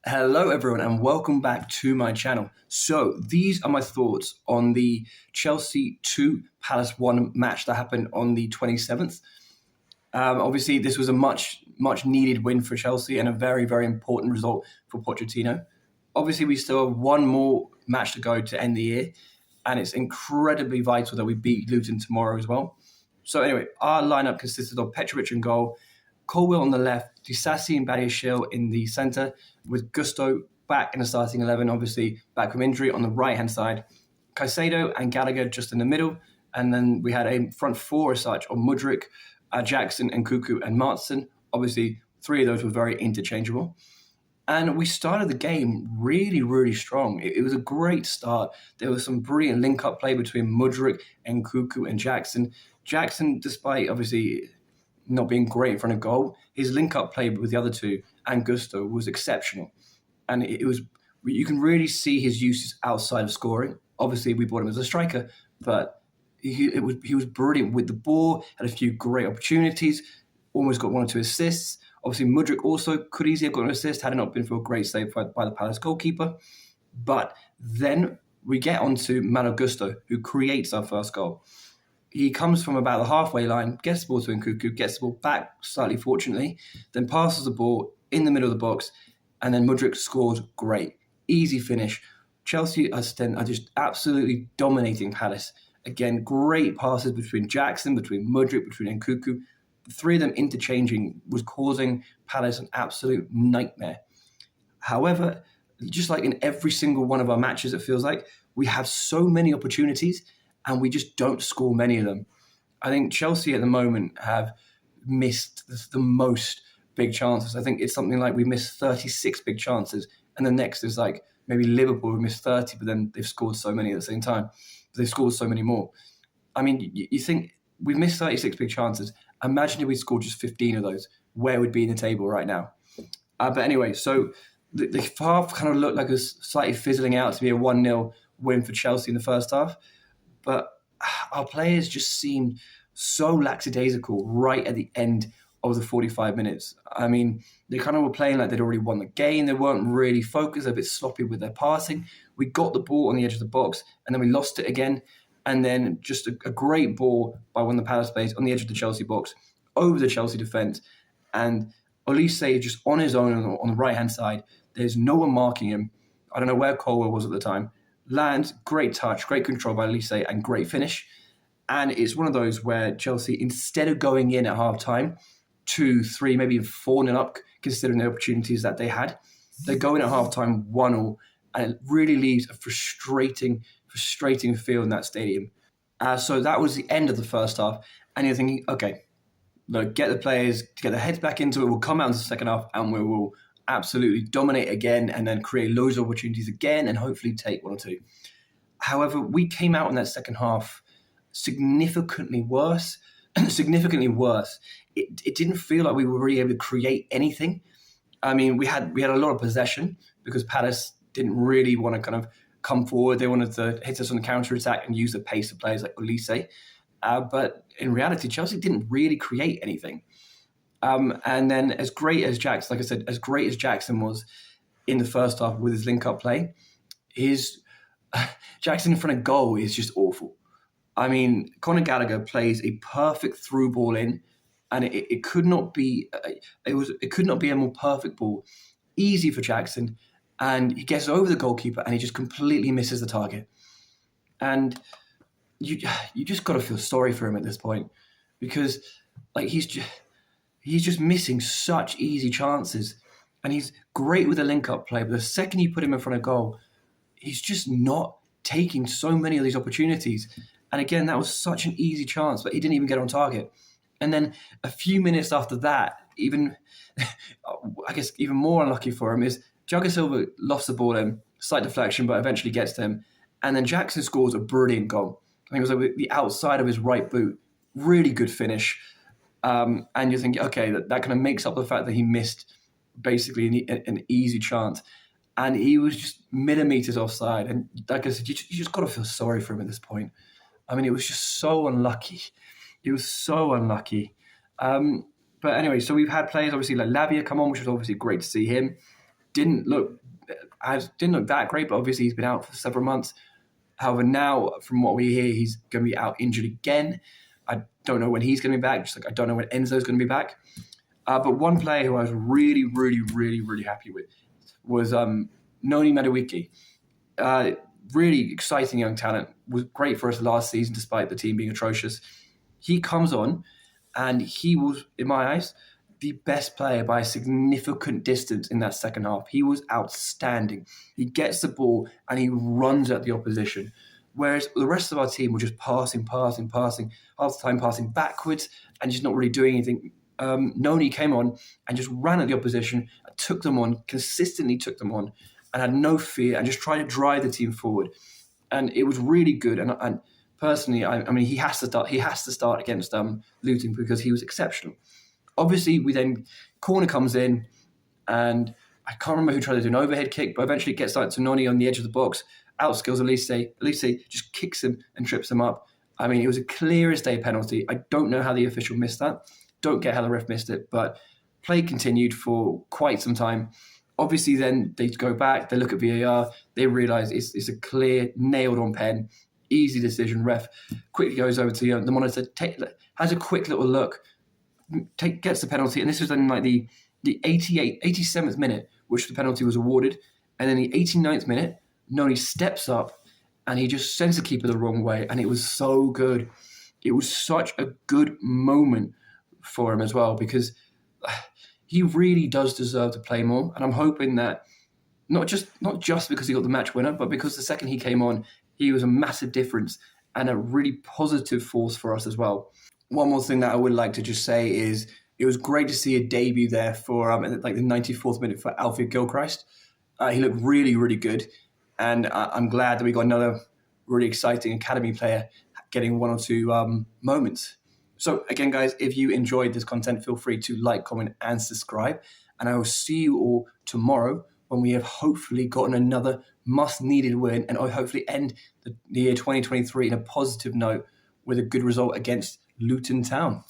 Hello, everyone, and welcome back to my channel. So, these are my thoughts on the Chelsea 2 Palace 1 match that happened on the 27th. Obviously, this was a much needed win for Chelsea and a very, very important result for Pochettino. Obviously, we still have one more match to go to end the year, and it's incredibly vital that we beat Luton tomorrow as well. So, anyway, our lineup consisted of Petrovic in goal, Colwill on the left, Disasi and Badiashile in the centre, with Gusto back in the starting 11, obviously back from injury on the right-hand side. Caicedo and Gallagher just in the middle. And then we had a front four as such of Mudryk, Jackson and Cuckoo and Martson. Obviously, three of those were very interchangeable. And we started the game really, really strong. It was a great start. There was some brilliant link-up play between Mudryk and Cuckoo and Jackson. Jackson, despite obviously not being great in front of goal, his link-up play with the other two and Gusto was exceptional. And it was, you can really see his uses outside of scoring. Obviously, we bought him as a striker, but he was brilliant with the ball, had a few great opportunities, almost got one or two assists. Obviously, Mudryk also could easily have got an assist had it not been for a great save by the Palace goalkeeper. But then we get on to Malo Gusto, who creates our first goal. He comes from about the halfway line, gets the ball to Nkunku, gets the ball back slightly fortunately, then passes the ball in the middle of the box, and then Mudryk scores. Great. Easy finish. Chelsea are just absolutely dominating Palace. Again, great passes between Jackson, between Mudryk, between Nkunku. The three of them interchanging was causing Palace an absolute nightmare. However, just like in every single one of our matches, it feels like we have so many opportunities and we just don't score many of them. I think Chelsea at the moment have missed the most big chances. I think it's something like we missed 36 big chances, and the next is like maybe Liverpool who missed 30, but then they've scored so many at the same time. They've scored so many more. I mean, you think we've missed 36 big chances. Imagine if we scored just 15 of those, where we'd be in the table right now. But anyway, so the half kind of looked like it was slightly fizzling out to be a 1-0 win for Chelsea in the first half. But our players just seemed so lackadaisical right at the end of the 45 minutes. I mean, they kind of were playing like they'd already won the game. They weren't really focused, a bit sloppy with their passing. We got the ball on the edge of the box, and then we lost it again. And then just a great ball by one of the Palace players on the edge of the Chelsea box, over the Chelsea defence. And Olise just on his own on the right-hand side. There's no one marking him. I don't know where Colwell was at the time. Lands, great touch, great control by Olise, and great finish. And it's one of those where Chelsea, instead of going in at half-time, 2-3, maybe 4-0 up, considering the opportunities that they had, they go in at half-time 1-0, and it really leaves a frustrating feel in that stadium. So that was the end of the first half, and you're thinking, okay, look, get the players, get their heads back into it, we'll come out in the second half, and we will absolutely dominate again, and then create loads of opportunities again, and hopefully take one or two. However, we came out in that second half significantly worse. It didn't feel like we were really able to create anything. I mean, we had a lot of possession because Palace didn't really want to kind of come forward. They wanted to hit us on the counter-attack and use the pace of players like Olise. But in reality, Chelsea didn't really create anything. And then as great as Jackson, like I said, as great as Jackson was in the first half with his link-up play, his Jackson in front of goal is just awful. I mean, Conor Gallagher plays a perfect through ball in, and it could not be a more perfect ball. Easy for Jackson, and he gets over the goalkeeper and he just completely misses the target. And you just got to feel sorry for him at this point, because like he's just missing such easy chances, and he's great with a link-up play. But the second you put him in front of goal, he's just not taking so many of these opportunities. And again, that was such an easy chance, but he didn't even get on target. And then a few minutes after that, even I guess even more unlucky for him is Thiago Silva lofts the ball in, slight deflection, but eventually gets to him. And then Jackson scores a brilliant goal. I think it was like the outside of his right boot. Really good finish. And you're thinking, okay, that kind of makes up the fact that he missed basically an easy chance. And he was just millimeters offside. And like I said, you just got to feel sorry for him at this point. I mean, it was just so unlucky. It was so unlucky. But anyway, so we've had players obviously like Lavia come on, which was obviously great to see him. didn't look that great, but obviously he's been out for several months. However, now from what we hear, he's going to be out injured again. I don't know when he's going to be back, just like I don't know when Enzo's going to be back. But one player who I was really, really, really, really happy with was Noni Madueke. Really exciting young talent. Was great for us last season despite the team being atrocious. He comes on and he was, in my eyes, the best player by a significant distance in that second half. He was outstanding. He gets the ball and he runs at the opposition. Whereas the rest of our team were just passing, half the time passing backwards and just not really doing anything. Noni came on and just ran at the opposition, took them on, consistently took them on, and had no fear and just tried to drive the team forward. And it was really good. And personally, I mean, he has to start. He has to start against Luton because he was exceptional. Obviously, corner comes in, and I can't remember who tried to do an overhead kick, but eventually it gets out to Noni on the edge of the box, outskills Elise. Elise just kicks him and trips him up. I mean, it was a clear as day penalty. I don't know how the official missed that. Don't get how the ref missed it, but play continued for quite some time. Obviously, then they go back, they look at VAR, they realise it's a clear, nailed-on pen, easy decision. Ref quickly goes over to the monitor, has a quick little look, gets the penalty, and this was then like the 87th minute, which the penalty was awarded, and then the 89th minute, Noni steps up, and he just sends the keeper the wrong way, and it was so good. It was such a good moment for him as well, because he really does deserve to play more, and I'm hoping that not just because he got the match winner, but because the second he came on, he was a massive difference and a really positive force for us as well. One more thing that I would like to just say is it was great to see a debut there for like the 94th minute for Alfie Gilchrist. He looked really, really good, and I'm glad that we got another really exciting academy player getting one or two moments. So again, guys, if you enjoyed this content, feel free to like, comment, and subscribe. And I will see you all tomorrow when we have hopefully gotten another must-needed win and hopefully end the year 2023 in a positive note with a good result against Luton Town.